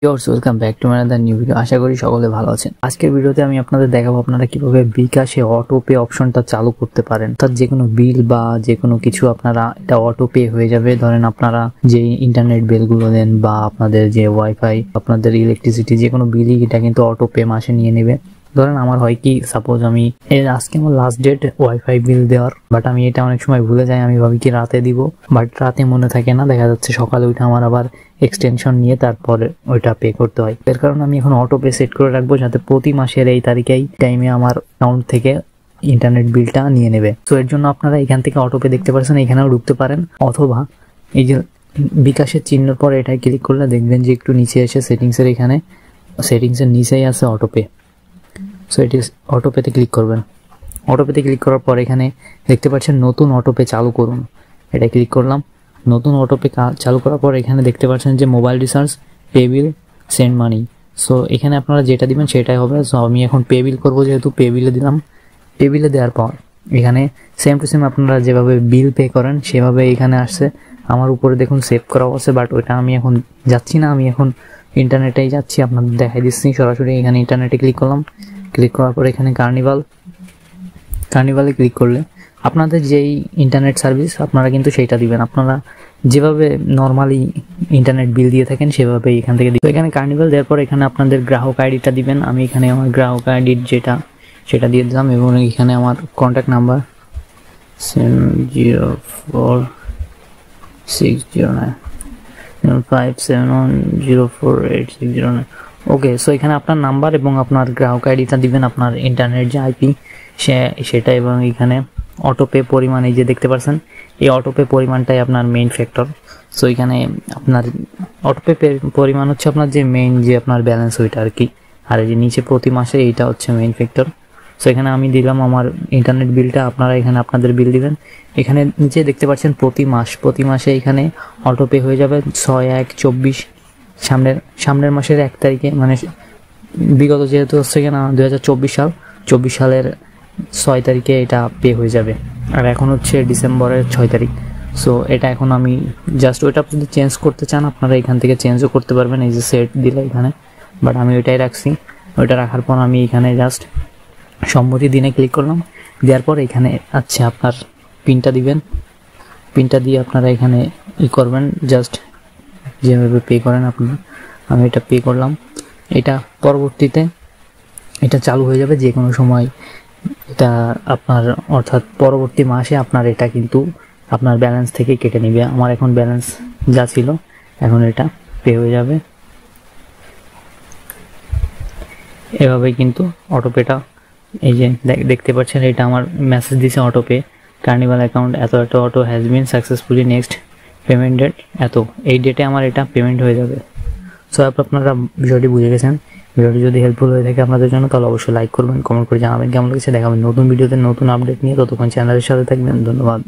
Welcome back to another new video. আশা করি সকলে ভালো আছেন। আজকের ভিডিওতে আমি আপনাদের দেখাবো আপনারা কিভাবে বিকাশে অটো পে অপশনটা চালু করতে পারেন। অর্থাৎ যে কোনো বিল বা যে কোনো কিছু আপনারা এটা অটো পে হয়ে যাবে। ধরেন আপনারা যে ইন্টারনেট বিলগুলো দেন বা আপনাদের যে ওয়াইফাই, আপনাদের ইলেকট্রিসিটি, যে কোনো বিলই এটা কিন্তু অটো পে মাসে নিয়ে নেবে। ধরেন আমার হয় কি, সাপোজ আমি আজকে আমার লাস্ট ডেট ওয়াইফাই বিল দেওয়ার, বাট আমি এটা অনেক সময় ভুলে যাই। আমি ভাবি কি রাতে দিব, বাট রাতে মনে থাকে না, দেখা যাচ্ছে সকালে উঠে আমার আবার এক্সটেনশন নিয়ে তারপরে ওইটা পে করতে হয়। এর কারণে আমি এখন অটো পে সেট করে রাখবো, যাতে প্রতি মাসের এই তারিখেই টাইমে আমার অ্যাকাউন্ট থেকে ইন্টারনেট বিলটা নিয়ে নেবে। তো এর জন্য আপনারা এখান থেকে অটো পে দেখতে পাচ্ছেন, এখানেও ঢুকতে পারেন, অথবা এই যে বিকাশের চিহ্নের পরে এটাই ক্লিক করলে দেখবেন যে একটু নিচে এসে সেটিংসের এখানে সেটিংসের নিচেই আছে অটো পে। সো এটি অটো পেতে ক্লিক করবেন। অটো পেতে ক্লিক করার পর এখানে দেখতে পাচ্ছেন নতুন অটো পে চালু করুন, এটা ক্লিক করলাম। নতুন অটো পে চালু করার পর এখানে দেখতে পাচ্ছেন যে মোবাইল রিচার্জ, পে বিল, সেন্ড মানি। সো এখানে আপনারা যেটা দিবেন সেটাই হবে। সো আমি এখন পে বিল করবো, যেহেতু পে বিলে দিলাম। পে বিলে দেওয়ার পর এখানে সেম টু সেম আপনারা যেভাবে বিল পে করেন সেভাবে এখানে আসছে। আমার উপরে দেখুন সেভ করা আছে, বাট ওইটা আমি এখন যাচ্ছি না, আমি এখন ইন্টারনেটেই যাচ্ছি, আপনাদের দেখাই দিচ্ছি সরাসরি। এখানে ইন্টারনেটে ক্লিক করলাম। ক্লিক করার পর এখানে কার্নিভালে ক্লিক করলে আপনাদের যেই ইন্টারনেট সার্ভিস আপনারা কিন্তু সেইটা দিবেন। আপনারা যেভাবে নর্মালি ইন্টারনেট বিল দিয়ে থাকেন সেভাবেই এখান থেকে দিবেন। এখানে কার্নিভাল দেওয়ার পর এখানে আপনাদের গ্রাহক আইডিটা দিবেন। আমি এখানে আমার গ্রাহক আইডির যেটা সেটা দিয়ে দিলাম, এবং এখানে আমার কন্ট্যাক্ট নাম্বার 7046095710486009। ওকে, সো এখানে আপনার নাম্বার এবং আপনার গ্রাহক আইডিটা দিবেন, আপনার ইন্টারনেট যে আইপি সেটা, এবং এখানে অটোপে পরিমাণ এই যে দেখতে পাচ্ছেন, এই অটোপে পরিমাণটাই আপনার মেইন ফ্যাক্টর। সো এখানে আপনার অটোপে পরিমাণ হচ্ছে আপনার যে মেইন যে আপনার ব্যালেন্স ওইটা আর কি, আর এই যে নিচে প্রতি মাসে এইটা হচ্ছে মেইন ফ্যাক্টর। সো এখানে আমি দিলাম আমার ইন্টারনেট বিলটা, আপনারা এখানে আপনাদের বিল দিবেন। এখানে নিচে দেখতে পাচ্ছেন প্রতি মাসে এখানে অটোপে হয়ে যাবে 6/1/24, সামনের মাসের 1 তারিখে, মানে বিগত যেহেতু হচ্ছে কিনা 2024 সালের 6 তারিখে এটা পে হয়ে যাবে। আর এখন হচ্ছে ডিসেম্বরের 6 তারিখ। সো এটা এখন আমি জাস্ট ওইটা যদি চেঞ্জ করতে চান আপনারা এখান থেকে চেঞ্জও করতে পারবেন, এই যে সেট দিলে এখানে, বাট আমি ওইটাই রাখছি। ওইটা রাখার পর আমি এখানে জাস্ট সম্মতি দিনে ক্লিক করলাম। দেওয়ার পর এখানে আছে আপনার পিনটা দিবেন। পিনটা দিয়ে আপনারা এখানে করবেন, জাস্ট যেভাবে পে করেন আপনারা। আমি এটা পে করলাম। এটা পরবর্তীতে এটা চালু হয়ে যাবে যে কোনো সময়, এটা আপনার অর্থাৎ পরবর্তী মাসে আপনার এটা কিন্তু আপনার ব্যালেন্স থেকে কেটে নেবে। আমার এখন ব্যালেন্স যা ছিল এখন এটা পে হয়ে যাবে। এভাবে কিন্তু অটোপেটা, এই যে দেখতে পাচ্ছেন এটা আমার মেসেজ দিছে অটোপে কার্নিভাল অ্যাকাউন্ট এত auto has been successfully, next payment date এত, এই ডেটে আমার এটা পেমেন্ট হয়ে যাবে। সো আপনারা ভিডিওটি বুঝে গেছেন। ভিডিওটি যদি হেল্পফুল হয়ে থাকে আপনাদের জন্য, তাহলে অবশ্যই লাইক করবেন, কমেন্ট করে জানাবেন কেমন লেগেছে। দেখাবেন নতুন ভিডিওতে নতুন আপডেট নিয়ে। ততক্ষণ চ্যানেলের সাথে থাকবেন। ধন্যবাদ।